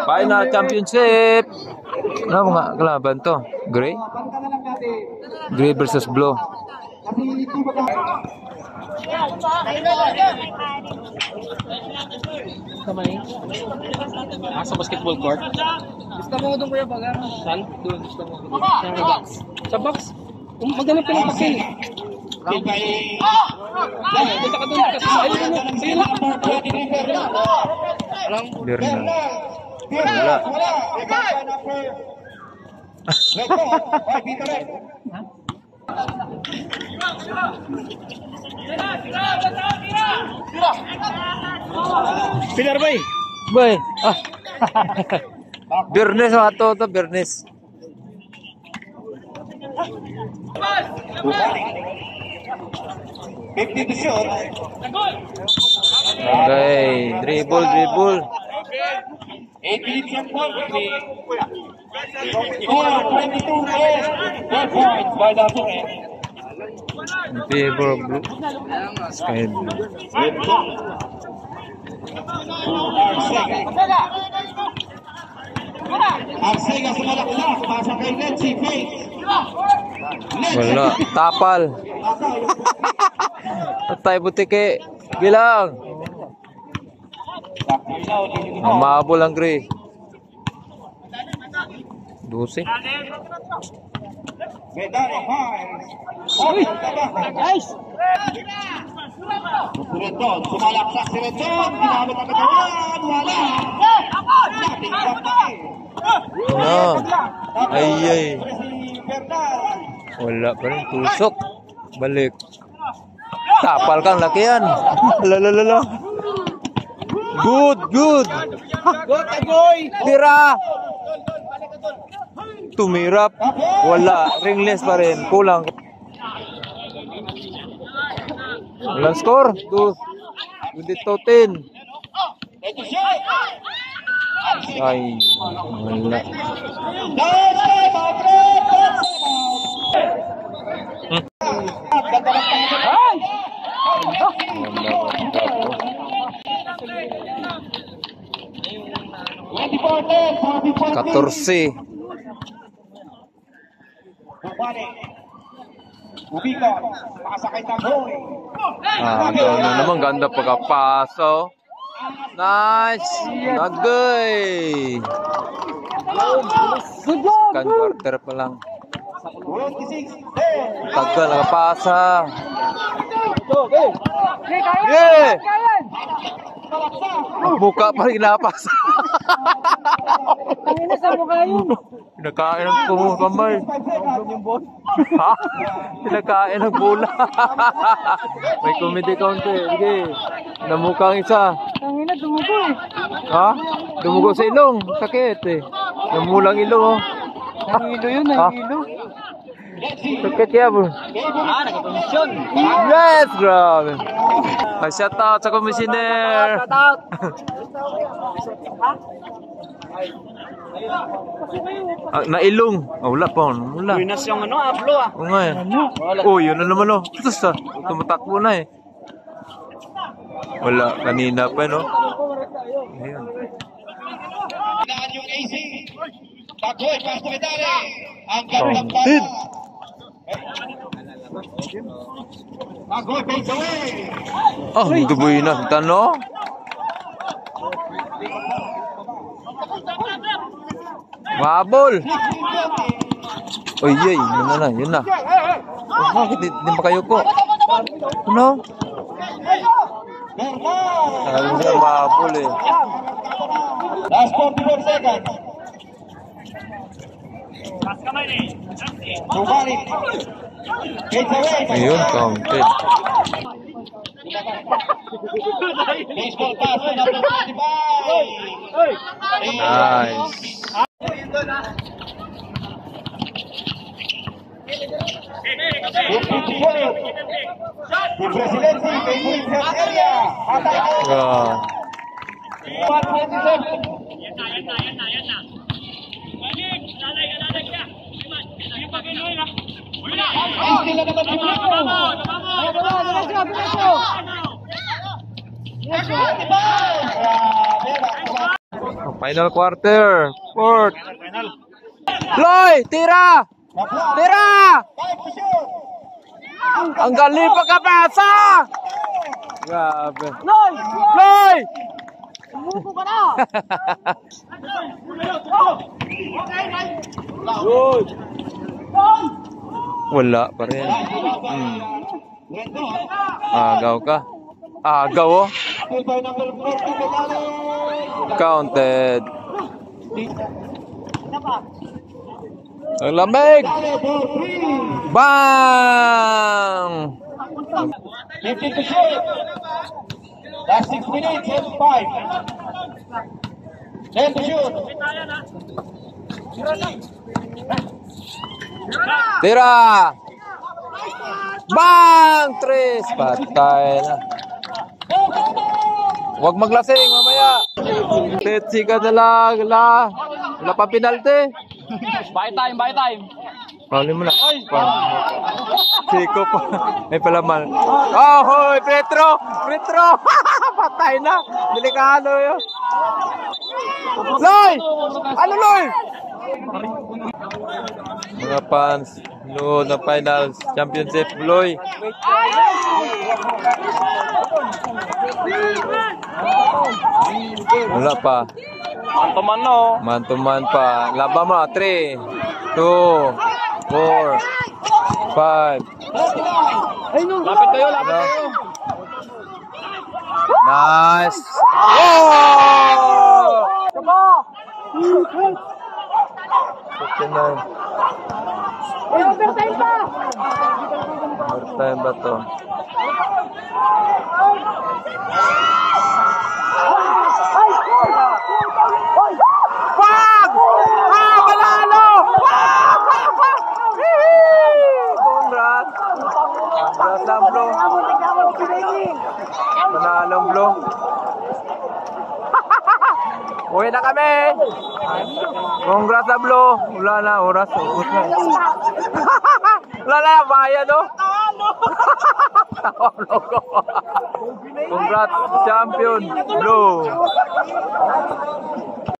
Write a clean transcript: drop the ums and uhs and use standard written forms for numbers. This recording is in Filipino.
Final championship. Ano mga kalaban to? Gray? Gray versus blue. Sa basketball court. Gusto mo doon kuya baga? Saan? Doon gusto mo. Sa box. Sa box? Maghanap ka ng pasil. Punta ka doon kasi ayun na. Sige na. Berna. Wala. Pilar bay. Bay. Ah. Bernes ato to Bernes. Okay, dribble. 8 minutes and 4 score 22 players, 4 points by the opponent. In favor of blue. Sky blue. Arcega sumalaksak, pasa kay Letzi Faith. Wala, tapal. Patay butike. Bilang. Mamabol ang gray. 12. Medani fires. Nice. Rendon, sumalaksak si Rendon. Ginamit ang katawan. Wala. Dating kapatid. Ano? Ay. Wala pa rin. Tusok. Balik. Tapal kang laki yan. Lalalala. Good. Good boy. Tira. Tumirap. Wala. Ringless pa rin. Kulang. Walang score. 2-10. Ay. Wala. Katorse. Ganda naman, ganda pagkapaso. Nice. Nagay. Second quarter pa lang. Tagal nakapasa. Yeah. Buka pa rin napasa. Ang ina sa mukha yun. Pinakain ng kamay. Ha? Pinakain ng bola. May comedy counter. Sige. Namukhang isa. Ang ina dumugo eh. Ha? Dumugo sa ilong. Sakit eh. Namulang ilong oh. Nangilo yun, nangilo. Sakit kaya bro. Nagkakomisyon. Yes, grabe. Shout out sa commissioner. Shout out. Nailong. Wala pa. Wala. Winas yung ano, ablo ah. Oo nga eh. Oh, yun na naman oh. Tapos ah. Tumatakbo na eh. Wala. Kanina pa no. Ayun. Hinaan yung AC. Tagoy, pasto medali. Ang gandang bala. Tagoy, fades away. Oh, dubuy na. Tano? Mabol. Oy, yay. Yun na. Oh, bakit di makayuko? Ano? Sabi siya mabol eh. Last 44 seconds. Tubalik. Fades away. Ayun, counted. Baseball pass to number 25. Nice. The presidency, Penguin Health Area. Wow. 127. Final quarter. Fourth. Loy! Tira! Tira! Ang galing pagkapasa! Grabe. Loy! Loy! Umupo ka na! Wala pa rin. Agaw ka. Agaw oh. Counted. Ang lamig! Bang! 50 to shoot. Last 6 minutes and 5. 10 to shoot. Tira! Bang! Tres! Patay na. Huwag maglasing mamaya. Tetsi ka na lang. Wala pa penalty. Buy time, buy time! Huli mo na. Siko pa. May palaman. Oh, hoy! Petro! Petro! Patay na. Delikado yun. Loy! Ano, Loy? Mga fans, noon na finals, championship, Loy. Wala pa. Mantuman no! Man-to-man pa. Laban mo, 3, 2, 4, 5. Lapit kayo, lapit kayo! Nice! Oh! Saba! 59. Overtime pa! Overtime ba to? Wag! Ah, manalo! Congrats! Congrats ang Blue. Manalong Blue. Uwi na kami! Congrats sa Blue. Wala na, oras. Ubus na. Wala na, bayan no? Tawalo ko. Congrats, champion, Blue.